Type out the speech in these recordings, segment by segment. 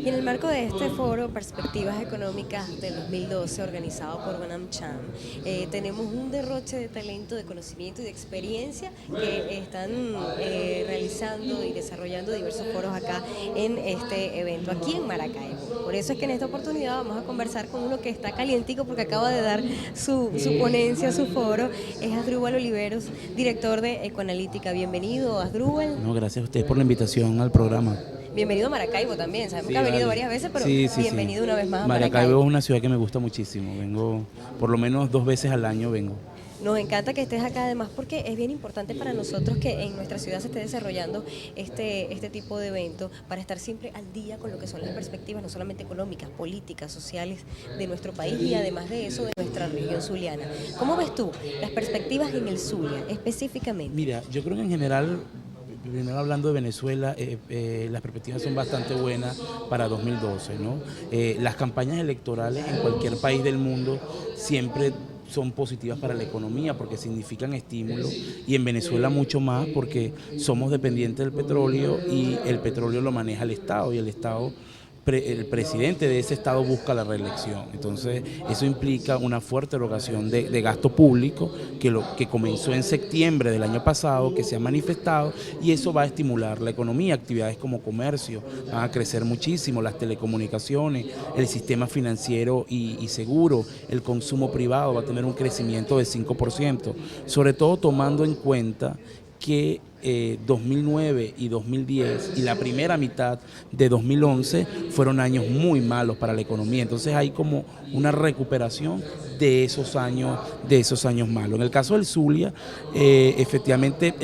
Y en el marco de este foro Perspectivas Económicas del 2012 organizado por UNAMCHAM, tenemos un derroche de talento, de conocimiento y de experiencia que están realizando y desarrollando diversos foros acá en este evento, aquí en Maracaibo. Por eso es que en esta oportunidad vamos a conversar con uno que está calientico porque acaba de dar su ponencia, su foro, es Asdrúbal Oliveros, director de Ecoanalítica. Bienvenido, Asdrúbal. No, gracias a ustedes por la invitación al programa. Bienvenido a Maracaibo también, sabemos Sí, que ha venido vale. varias veces, pero Sí. bienvenido una vez más a Maracaibo es Maracaibo. una ciudad que me gusta muchísimo. Vengo por lo menos 2 veces al año vengo. Nos encanta que estés acá además porque es bien importante para nosotros que en nuestra ciudad se esté desarrollando este tipo de evento para estar siempre al día con lo que son las perspectivas no solamente económicas, políticas, sociales de nuestro país y además de eso de nuestra región zuliana. ¿Cómo ves tú las perspectivas en el Zulia específicamente? Mira, yo creo que en general, primero hablando de Venezuela, las perspectivas son bastante buenas para 2012, ¿no? Las campañas electorales en cualquier país del mundo siempre son positivas para la economía porque significan estímulo, y en Venezuela mucho más porque somos dependientes del petróleo y el petróleo lo maneja el Estado, y el Estado, el presidente de ese estado busca la reelección. Entonces eso implica una fuerte erogación de gasto público que comenzó en septiembre del año pasado, que se ha manifestado, y eso va a estimular la economía. Actividades como comercio van a crecer muchísimo, las telecomunicaciones, el sistema financiero y seguro, el consumo privado va a tener un crecimiento de 5%, sobre todo tomando en cuenta que 2009 y 2010 y la primera mitad de 2011 fueron años muy malos para la economía. Entonces hay como una recuperación de esos años malos. En el caso del Zulia, efectivamente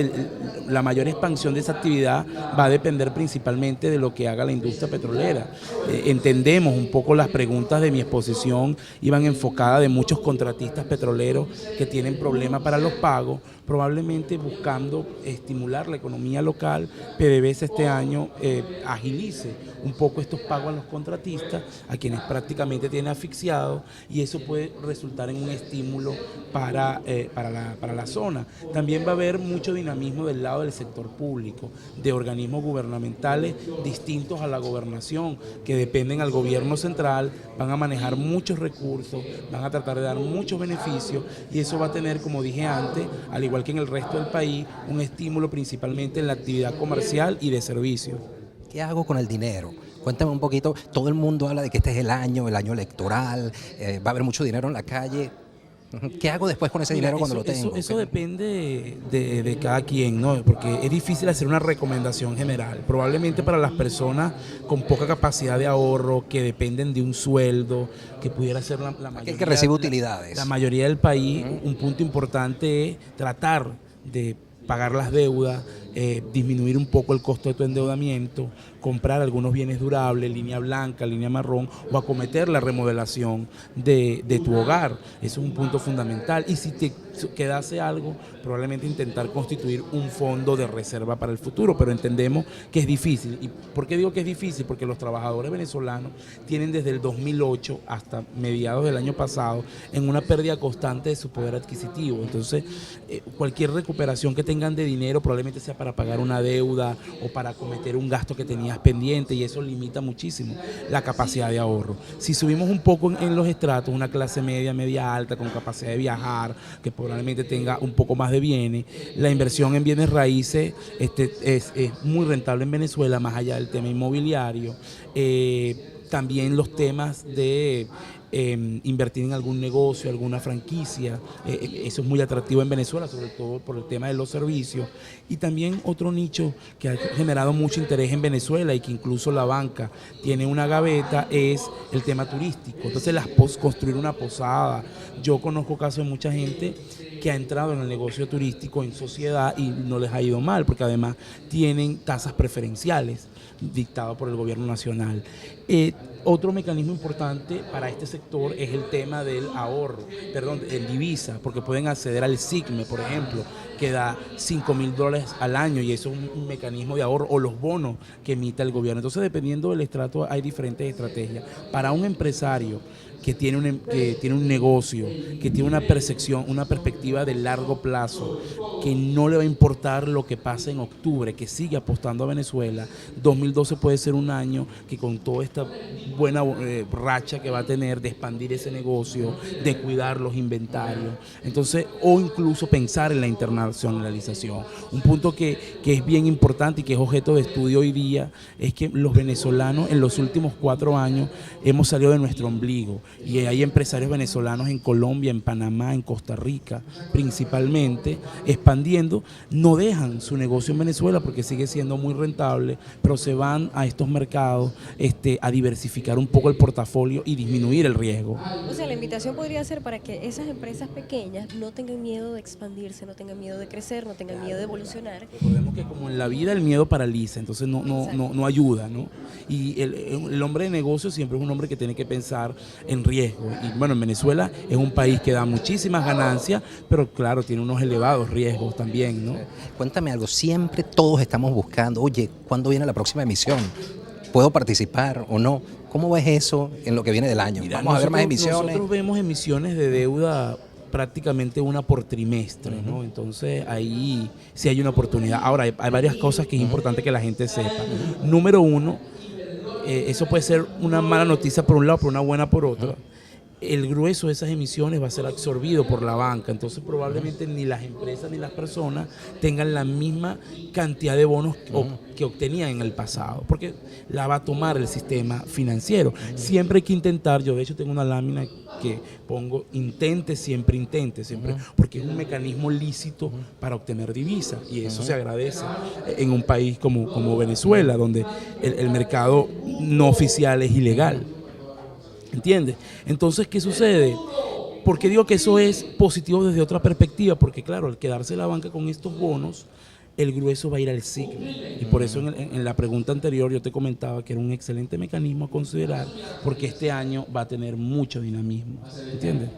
la mayor expansión de esa actividad va a depender principalmente de lo que haga la industria petrolera. Entendemos un poco las preguntas de mi exposición, iban enfocadas de muchos contratistas petroleros que tienen problemas para los pagos, probablemente buscando estimular la economía local. PDVSA este año agilice un poco estos pagos a los contratistas, a quienes prácticamente tienen asfixiados, y eso puede resultar en un estímulo para la zona. También va a haber mucho dinamismo del lado del sector público, de organismos gubernamentales distintos a la gobernación, que dependen al gobierno central, van a manejar muchos recursos, van a tratar de dar muchos beneficios, y eso va a tener, como dije antes, al igual que en el resto del país, un estímulo principalmente en la actividad comercial y de servicios. ¿Qué hago con el dinero? Cuéntame un poquito. Todo el mundo habla de que este es el año electoral, va a haber mucho dinero en la calle. ¿Qué hago después con ese dinero cuando lo tengo? Eso depende de cada quien, ¿no? Porque es difícil hacer una recomendación general. Probablemente para las personas con poca capacidad de ahorro, que dependen de un sueldo, que pudiera ser la mayoría. Aquel que recibe utilidades. La mayoría del país, un punto importante es tratar de pagar las deudas, disminuir un poco el costo de tu endeudamiento, comprar algunos bienes durables, línea blanca, línea marrón, o acometer la remodelación de tu hogar. Eso es un punto fundamental. Y si te quedase algo, probablemente intentar constituir un fondo de reserva para el futuro, pero entendemos que es difícil. ¿Y por qué digo que es difícil? Porque los trabajadores venezolanos tienen desde el 2008 hasta mediados del año pasado en una pérdida constante de su poder adquisitivo. Entonces, cualquier recuperación que tengan de dinero probablemente sea para pagar una deuda o para acometer un gasto que tenías pendiente, y eso limita muchísimo la capacidad de ahorro. Si subimos un poco en los estratos, una clase media, media alta, con capacidad de viajar, que probablemente tenga un poco más de bienes, la inversión en bienes raíces es muy rentable en Venezuela, más allá del tema inmobiliario. También los temas de invertir en algún negocio, alguna franquicia, eso es muy atractivo en Venezuela, sobre todo por el tema de los servicios. Y también otro nicho que ha generado mucho interés en Venezuela y que incluso la banca tiene una gaveta es el tema turístico. Entonces construir una posada. Yo conozco casos de mucha gente que ha entrado en el negocio turístico en sociedad y no les ha ido mal, porque además tienen tasas preferenciales dictadas por el gobierno nacional. Otro mecanismo importante para este sector es el tema del ahorro, en divisa, porque pueden acceder al SIGME, por ejemplo, que da $5.000 al año, y eso es un mecanismo de ahorro, o los bonos que emite el gobierno. Entonces, dependiendo del estrato, hay diferentes estrategias. Para un empresario que tiene un negocio, que tiene una percepción, una perspectiva de largo plazo, que no le va a importar lo que pase en octubre, que sigue apostando a Venezuela, 2012 puede ser un año que, con toda esta buena racha que va a tener de expandir ese negocio, de cuidar los inventarios, entonces, o incluso pensar en la internacionalización. Un punto que es bien importante y que es objeto de estudio hoy día es que los venezolanos en los últimos 4 años hemos salido de nuestro ombligo, y hay empresarios venezolanos en Colombia, en Panamá, en Costa Rica principalmente, expandiendo. No dejan su negocio en Venezuela porque sigue siendo muy rentable, pero se van a estos mercados a diversificar un poco el portafolio y disminuir el riesgo. O sea, la invitación podría ser para que esas empresas pequeñas no tengan miedo de expandirse, no tengan miedo de crecer, no tengan miedo de evolucionar. Recordemos que, como en la vida, el miedo paraliza, entonces no ayuda, ¿no? Y el hombre de negocio siempre es un hombre que tiene que pensar en riesgo. Y bueno, en Venezuela es un país que da muchísimas ganancias, pero claro, tiene unos elevados riesgos también, ¿no? Cuéntame algo, siempre todos estamos buscando, oye, ¿cuándo viene la próxima emisión? ¿Puedo participar o no? ¿Cómo ves eso en lo que viene del año? Mira, ¿Vamos a ver más emisiones? Nosotros vemos emisiones de deuda prácticamente una por trimestre, ¿no? Entonces ahí sí hay una oportunidad. Ahora, hay varias cosas que es importante que la gente sepa. Número uno, eso puede ser una mala noticia por un lado, pero una buena por otro. El grueso de esas emisiones va a ser absorbido por la banca, entonces probablemente ni las empresas ni las personas tengan la misma cantidad de bonos que obtenían en el pasado, porque la va a tomar el sistema financiero. Siempre hay que intentar, yo de hecho tengo una lámina que pongo, intente, siempre, porque es un mecanismo lícito para obtener divisas, y eso se agradece en un país como Venezuela, donde el mercado no oficial es ilegal. ¿Entiendes? Entonces, ¿qué sucede? ¿Por qué digo que eso es positivo desde otra perspectiva? Porque claro, al quedarse la banca con estos bonos, el grueso va a ir al SIGME. Y por eso en la pregunta anterior yo te comentaba que era un excelente mecanismo a considerar, porque este año va a tener mucho dinamismo. ¿Entiendes?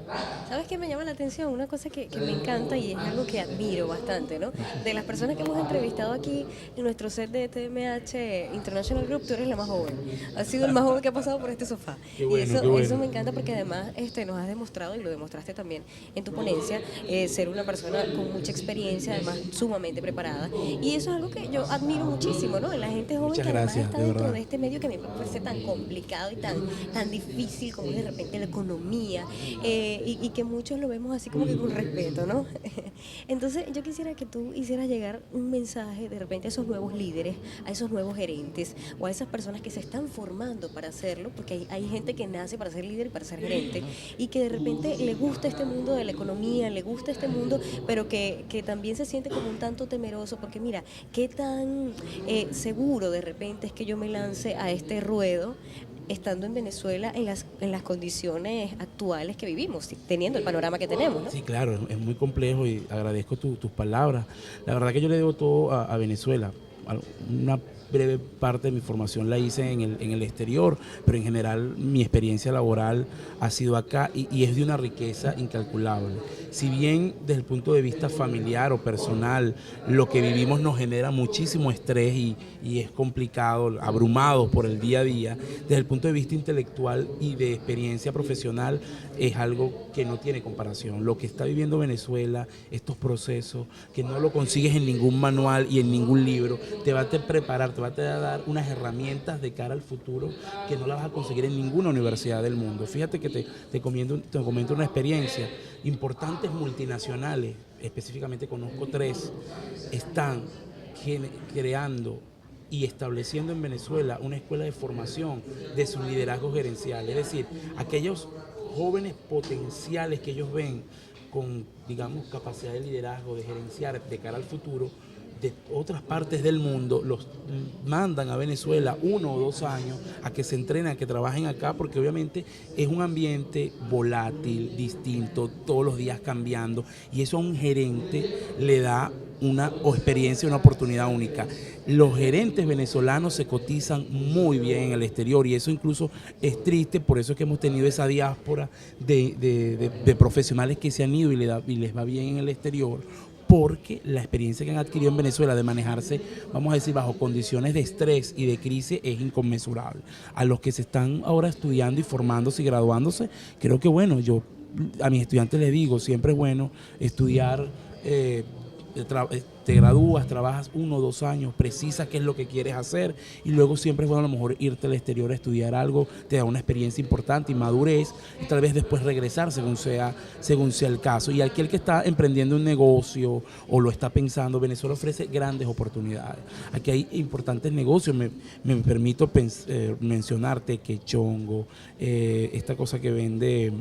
¿Sabes qué me llama la atención? Una cosa que me encanta y es algo que admiro bastante, ¿no? De las personas que hemos entrevistado aquí en nuestro set de TMH International Group, tú eres la más joven. Has sido el más joven que ha pasado por este sofá. Qué bueno, y eso, qué bueno. eso me encanta, porque además nos has demostrado, y lo demostraste también en tu ponencia, ser una persona con mucha experiencia, además sumamente preparada. Y eso es algo que yo admiro muchísimo, ¿no? En la gente joven. Muchas que además gracias, está de dentro verdad. de este medio que me parece tan complicado y tan difícil como es de repente la economía, y que muchos lo vemos así como que con respeto, ¿no? Entonces yo quisiera que tú hicieras llegar un mensaje de repente a esos nuevos líderes, a esos nuevos gerentes, o a esas personas que se están formando para hacerlo, porque hay gente que nace para ser líder y para ser gerente, y que de repente le gusta este mundo de la economía, le gusta este mundo, pero que también se siente como un tanto temeroso, porque mira, qué tan seguro de repente es que yo me lance a este ruedo estando en Venezuela en las condiciones actuales que vivimos, teniendo el panorama que tenemos, ¿no? Sí, claro, es muy complejo, y agradezco tus palabras. La verdad que yo le debo todo a Venezuela. Una breve parte de mi formación la hice en el exterior, pero en general mi experiencia laboral ha sido acá, y es de una riqueza incalculable. Si bien desde el punto de vista familiar o personal lo que vivimos nos genera muchísimo estrés y es complicado, abrumados por el día a día, desde el punto de vista intelectual y de experiencia profesional es algo que no tiene comparación. Lo que está viviendo Venezuela, estos procesos, que no lo consigues en ningún manual y en ningún libro, te va a preparar, te va a dar unas herramientas de cara al futuro que no las vas a conseguir en ninguna universidad del mundo. Fíjate que te comento una experiencia. Importantes multinacionales, específicamente conozco 3, están creando y estableciendo en Venezuela una escuela de formación de su liderazgo gerencial. Es decir, aquellos jóvenes potenciales que ellos ven con, digamos, capacidad de liderazgo, de gerenciar de cara al futuro, de otras partes del mundo, los mandan a Venezuela 1 o 2 años a que se entrenen, a que trabajen acá, porque obviamente es un ambiente volátil, distinto, todos los días cambiando, y eso a un gerente le da una experiencia, una oportunidad única. Los gerentes venezolanos se cotizan muy bien en el exterior y eso incluso es triste, por eso es que hemos tenido esa diáspora de profesionales que se han ido y les va bien en el exterior, porque la experiencia que han adquirido en Venezuela de manejarse, vamos a decir, bajo condiciones de estrés y de crisis es inconmensurable. A los que se están ahora estudiando y formándose y graduándose, creo que bueno, yo a mis estudiantes les digo, siempre es bueno estudiar, te gradúas, trabajas 1 o 2 años, precisas qué es lo que quieres hacer y luego siempre es bueno a lo mejor irte al exterior a estudiar algo, te da una experiencia importante y madurez y tal vez después regresar según sea el caso. Y aquel que está emprendiendo un negocio o lo está pensando, Venezuela ofrece grandes oportunidades. Aquí hay importantes negocios, me permito mencionarte que Chongo, esta cosa que vende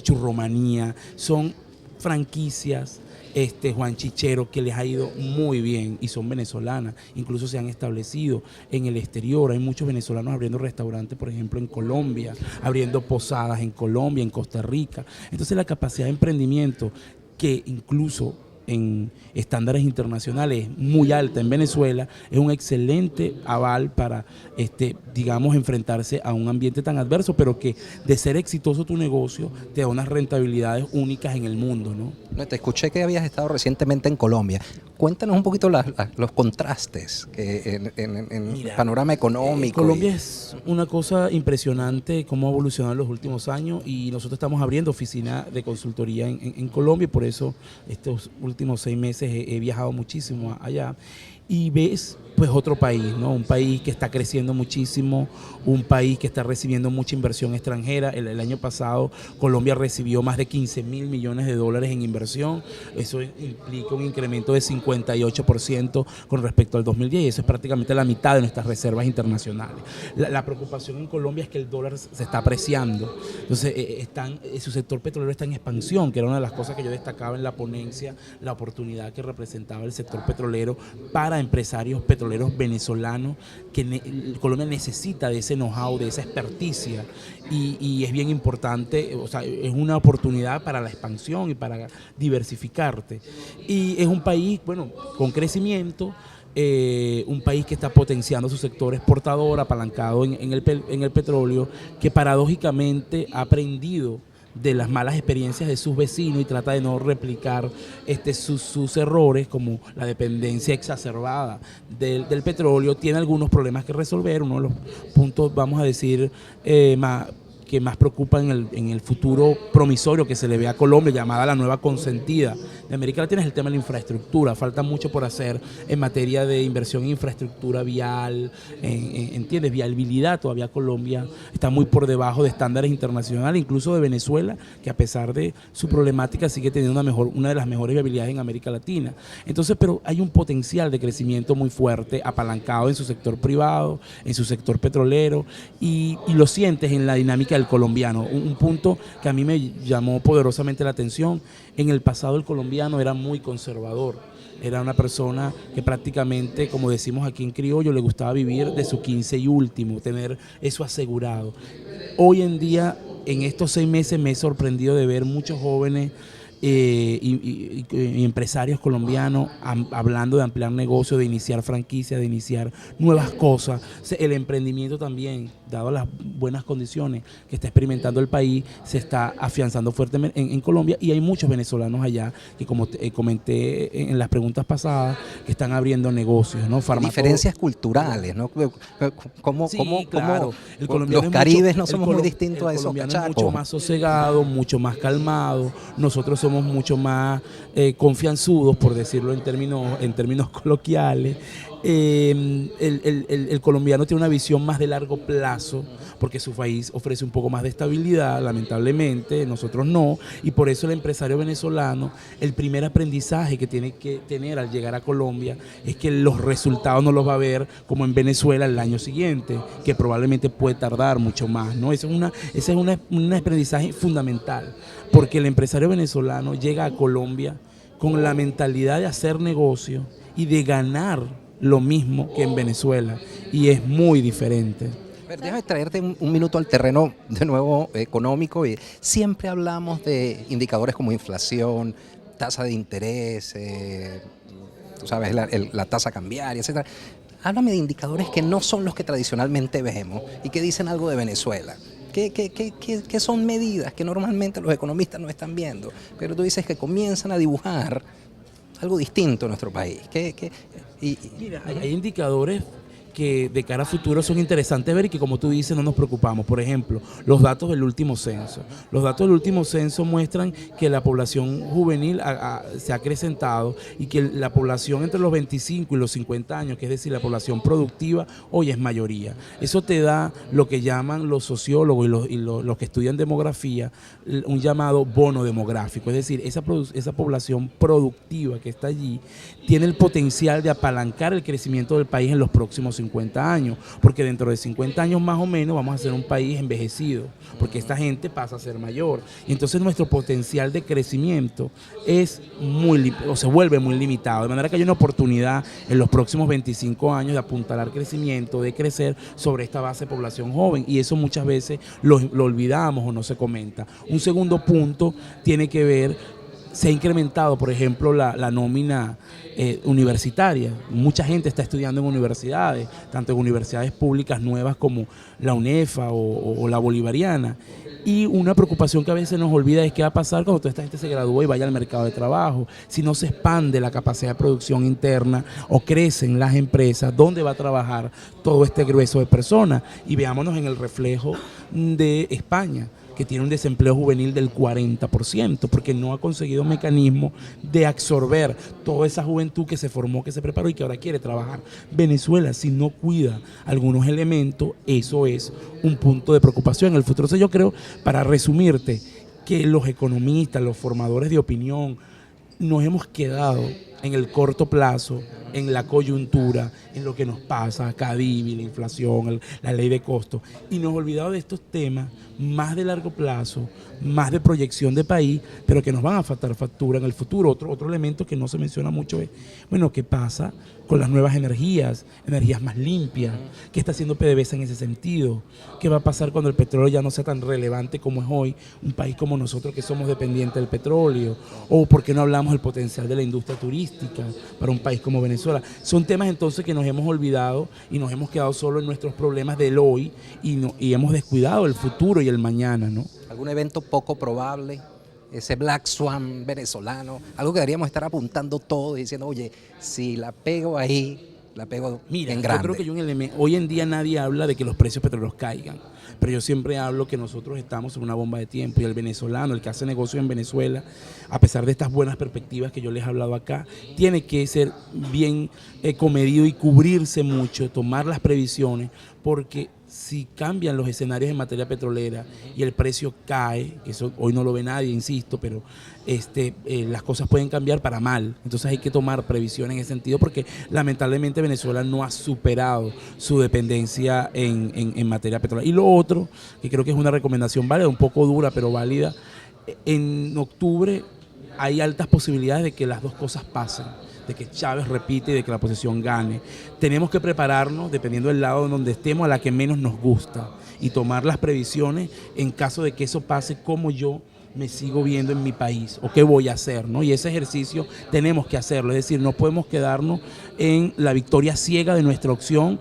churromanía, son franquicias, Juan Chichero, que les ha ido muy bien y son venezolanas, incluso se han establecido en el exterior. Hay muchos venezolanos abriendo restaurantes, por ejemplo, en Colombia, abriendo posadas en Colombia, en Costa Rica. Entonces la capacidad de emprendimiento, que incluso en estándares internacionales muy alta en Venezuela, es un excelente aval para, digamos, enfrentarse a un ambiente tan adverso, pero que de ser exitoso tu negocio te da unas rentabilidades únicas en el mundo, ¿no? Te escuché que habías estado recientemente en Colombia. Cuéntanos un poquito los contrastes que en el panorama económico. Colombia es una cosa impresionante cómo ha evolucionado en los últimos años y nosotros estamos abriendo oficina de consultoría en Colombia y por eso estos últimos 6 meses he viajado muchísimo allá y ves pues otro país, ¿no? Un país que está creciendo muchísimo, un país que está recibiendo mucha inversión extranjera. El año pasado Colombia recibió más de 15.000 millones de dólares en inversión. Eso implica un incremento de 58% con respecto al 2010 y eso es prácticamente la mitad de nuestras reservas internacionales. La preocupación en Colombia es que el dólar se está apreciando. Entonces su sector petrolero está en expansión, que era una de las cosas que yo destacaba en la ponencia, la oportunidad que representaba el sector petrolero para empresarios petroleros venezolanos, que Colombia necesita de ese know-how, de esa experticia y es bien importante, o sea, es una oportunidad para la expansión y para diversificarte. Y es un país, bueno, con crecimiento, un país que está potenciando su sector exportador, apalancado en el petróleo, que paradójicamente ha aprendido de las malas experiencias de sus vecinos y trata de no replicar sus errores, como la dependencia exacerbada del petróleo. Tiene algunos problemas que resolver. Uno de los puntos, vamos a decir, que más preocupa en el futuro promisorio que se le ve a Colombia, llamada la nueva consentida de América Latina, es el tema de la infraestructura. Falta mucho por hacer en materia de inversión en infraestructura vial, ¿entiendes? Viabilidad. Todavía Colombia está muy por debajo de estándares internacionales, incluso de Venezuela, que a pesar de su problemática sigue teniendo una de las mejores viabilidades en América Latina. Entonces, pero hay un potencial de crecimiento muy fuerte, apalancado en su sector privado, en su sector petrolero, y lo sientes en la dinámica del colombiano. Un punto que a mí me llamó poderosamente la atención: en el pasado el colombiano era muy conservador, era una persona que prácticamente, como decimos aquí en criollo, le gustaba vivir de su 15 y último, tener eso asegurado. Hoy en día, en estos 6 meses me he sorprendido de ver muchos jóvenes y empresarios colombianos hablando de ampliar negocios, de iniciar franquicias, de iniciar nuevas cosas. El emprendimiento también, dado las buenas condiciones que está experimentando el país, se está afianzando fuertemente en Colombia, y hay muchos venezolanos allá que, como comenté en las preguntas pasadas, que están abriendo negocios, ¿no? Diferencias culturales, ¿no? Claro. Los caribes no somos muy distintos a esos cachacos. El colombiano cachacos. es mucho más sosegado, mucho más calmado. Nosotros somos mucho más confianzudos, por decirlo en términos coloquiales. El colombiano tiene una visión más de largo plazo, porque su país ofrece un poco más de estabilidad, lamentablemente, nosotros no, y por eso el empresario venezolano, el primer aprendizaje que tiene que tener al llegar a Colombia es que los resultados no los va a ver como en Venezuela el año siguiente, que probablemente puede tardar mucho más, ¿no? Ese es un aprendizaje fundamental, porque el empresario venezolano llega a Colombia con la mentalidad de hacer negocio y de ganar lo mismo que en Venezuela, y es muy diferente. Déjame traerte un minuto al terreno de nuevo económico. Siempre hablamos de indicadores como inflación, tasa de interés, tú sabes, la tasa cambiaria, etcétera. Háblame de indicadores que no son los que tradicionalmente vemos y que dicen algo de Venezuela. ¿Qué son medidas que normalmente los economistas no están viendo? Pero tú dices que comienzan a dibujar algo distinto en nuestro país. Mira, hay indicadores que de cara a futuro son interesantes ver y que, como tú dices, no nos preocupamos. Por ejemplo, los datos del último censo. Los datos del último censo muestran que la población juvenil se ha acrecentado y que la población entre los 25 y los 50 años, que es decir, la población productiva, hoy es mayoría. Eso te da lo que llaman los sociólogos y los que estudian demografía, un llamado bono demográfico. Es decir, esa población productiva que está allí tiene el potencial de apalancar el crecimiento del país en los próximos 50 años, porque dentro de 50 años más o menos vamos a ser un país envejecido, porque esta gente pasa a ser mayor, y entonces nuestro potencial de crecimiento se vuelve muy limitado, de manera que hay una oportunidad en los próximos 25 años de apuntalar crecimiento, de crecer sobre esta base de población joven, y eso muchas veces lo olvidamos o no se comenta. Un segundo punto tiene que ver, se ha incrementado, por ejemplo, la nómina universitaria. Mucha gente está estudiando en universidades, tanto en universidades públicas nuevas como la UNEFA o la Bolivariana. Y una preocupación que a veces nos olvida es qué va a pasar cuando toda esta gente se gradúa y vaya al mercado de trabajo. Si no se expande la capacidad de producción interna o crecen las empresas, ¿dónde va a trabajar todo este grueso de personas? Y veámonos en el reflejo de España, que tiene un desempleo juvenil del 40%, porque no ha conseguido un mecanismo de absorber toda esa juventud que se formó, que se preparó y que ahora quiere trabajar. Venezuela, si no cuida algunos elementos, eso es un punto de preocupación en el futuro. Entonces yo creo, para resumirte, que los economistas, los formadores de opinión, nos hemos quedado en el corto plazo, en la coyuntura, en lo que nos pasa, Cadivi, la inflación, la ley de costos, y nos hemos olvidado de estos temas más de largo plazo, más de proyección de país, pero que nos van a faltar factura en el futuro. Otro elemento que no se menciona mucho es, bueno, ¿qué pasa con las nuevas energías más limpias? ¿Qué está haciendo PDVSA en ese sentido? ¿Qué va a pasar cuando el petróleo ya no sea tan relevante como es hoy, un país como nosotros que somos dependientes del petróleo? ¿O por qué no hablamos del potencial de la industria turística para un país como Venezuela? Son temas entonces que nos hemos olvidado y nos hemos quedado solo en nuestros problemas del hoy y hemos descuidado el futuro y el mañana, ¿no? ¿Algún evento poco probable? Ese Black Swan venezolano, algo que deberíamos estar apuntando todo y diciendo, oye, si la pego ahí, la pego en grande. Yo creo que hay un elemento, hoy en día nadie habla de que los precios petroleros caigan, pero yo siempre hablo que nosotros estamos en una bomba de tiempo y el venezolano, el que hace negocio en Venezuela, a pesar de estas buenas perspectivas que yo les he hablado acá, tiene que ser bien comedido y cubrirse mucho, tomar las previsiones, porque si cambian los escenarios en materia petrolera y el precio cae, que eso hoy no lo ve nadie, insisto, pero las cosas pueden cambiar para mal. Entonces hay que tomar previsiones en ese sentido porque lamentablemente Venezuela no ha superado su dependencia en materia petrolera. Y lo otro, que creo que es una recomendación válida, un poco dura pero válida, en octubre hay altas posibilidades de que las dos cosas pasen, de que Chávez repite y de que la oposición gane. Tenemos que prepararnos, dependiendo del lado donde estemos, a la que menos nos gusta y tomar las previsiones en caso de que eso pase, cómo yo me sigo viendo en mi país o qué voy a hacer, ¿no? Y ese ejercicio tenemos que hacerlo, es decir, no podemos quedarnos en la victoria ciega de nuestra opción,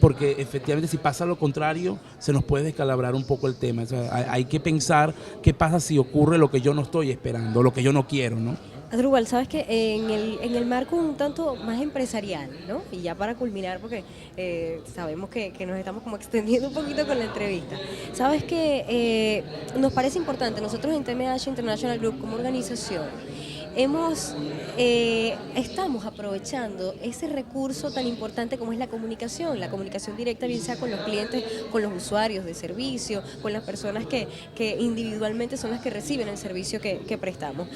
porque efectivamente si pasa lo contrario se nos puede descalabrar un poco el tema. O sea, hay que pensar qué pasa si ocurre lo que yo no estoy esperando, lo que yo no quiero, ¿no? Adrúbal, sabes que en el marco un tanto más empresarial, ¿no? Y ya para culminar, porque sabemos que nos estamos como extendiendo un poquito con la entrevista. Sabes que nos parece importante, nosotros en TMH International Group como organización, estamos aprovechando ese recurso tan importante como es la comunicación directa, bien sea con los clientes, con los usuarios de servicio, con las personas que individualmente son las que reciben el servicio que prestamos.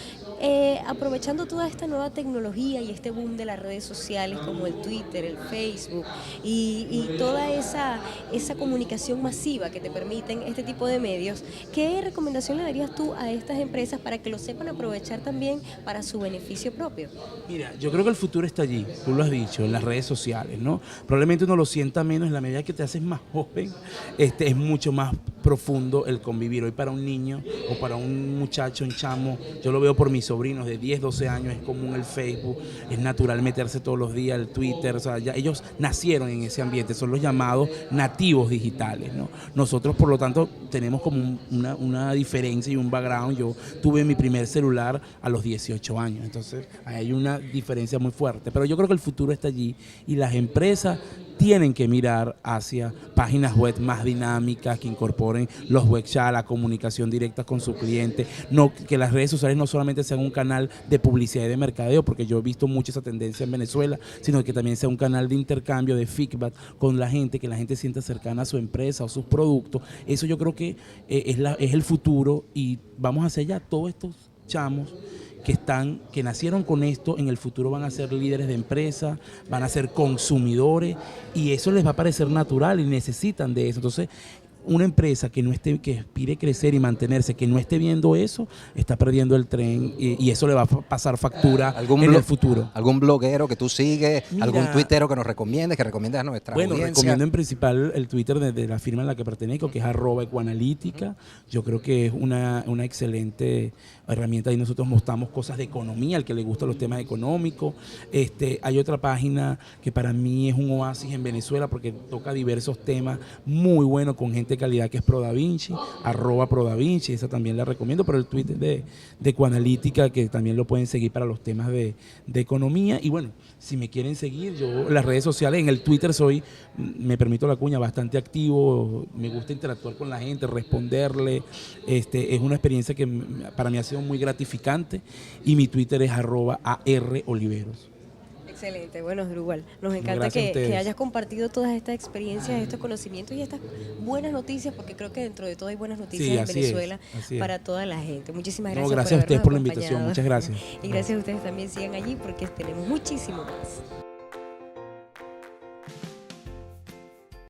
Aprovechando toda esta nueva tecnología y este boom de las redes sociales como el Twitter, el Facebook y toda esa comunicación masiva que te permiten este tipo de medios, ¿qué recomendación le darías tú a estas empresas para que lo sepan aprovechar también para su beneficio propio? Mira, yo creo que el futuro está allí, tú lo has dicho, en las redes sociales, ¿no? Probablemente uno lo sienta menos en la medida que te haces más joven, es mucho más profundo el convivir. Hoy para un niño o para un muchacho, un chamo, yo lo veo por mis sobrinos de 10, 12 años, es común el Facebook, es natural meterse todos los días, el Twitter, o sea, ya ellos nacieron en ese ambiente, son los llamados nativos digitales, ¿no? Nosotros, por lo tanto, tenemos como una diferencia y un background. Yo tuve mi primer celular a los 18 años, entonces hay una diferencia muy fuerte, pero yo creo que el futuro está allí y las empresas tienen que mirar hacia páginas web más dinámicas que incorporen los web chat, la comunicación directa con su cliente, no, que las redes sociales no solamente sean un canal de publicidad y de mercadeo, porque yo he visto mucho esa tendencia en Venezuela, sino que también sea un canal de intercambio, de feedback con la gente, que la gente sienta cercana a su empresa o sus productos. Eso yo creo que es el futuro y vamos hacia allá. Todos estos chamos que nacieron con esto, en el futuro van a ser líderes de empresa, van a ser consumidores y eso les va a parecer natural y necesitan de eso. Entonces, una empresa que aspire crecer y mantenerse, que no esté viendo eso, está perdiendo el tren y eso le va a pasar factura en el futuro. ¿Algún bloguero que tú sigues? Mira, ¿algún tuitero que nos recomiendes a nuestra audiencia? Recomiendo en principal el Twitter de la firma en la que pertenezco, que es @ecoanalítica. Yo creo que es una excelente herramienta y nosotros mostramos cosas de economía, al que le gustan los temas económicos. Hay otra página que para mí es un oasis en Venezuela porque toca diversos temas muy buenos con gente de calidad, que es ProDaVinci, @ProDaVinci, esa también la recomiendo, pero el Twitter de Ecoanalítica, que también lo pueden seguir para los temas de economía. Y bueno, si me quieren seguir, yo en las redes sociales, en el Twitter soy, me permito la cuña, bastante activo, me gusta interactuar con la gente, responderle, es una experiencia que para mí ha sido muy gratificante y mi Twitter es @AROliveros. Excelente, bueno, Asdrúbal, nos encanta que hayas compartido todas estas experiencias, estos conocimientos y estas buenas noticias, porque creo que dentro de todo hay buenas noticias en Venezuela para toda la gente. Muchísimas gracias. Gracias a ustedes por la invitación, muchas gracias. Y gracias a ustedes también, sigan allí porque tenemos muchísimo más.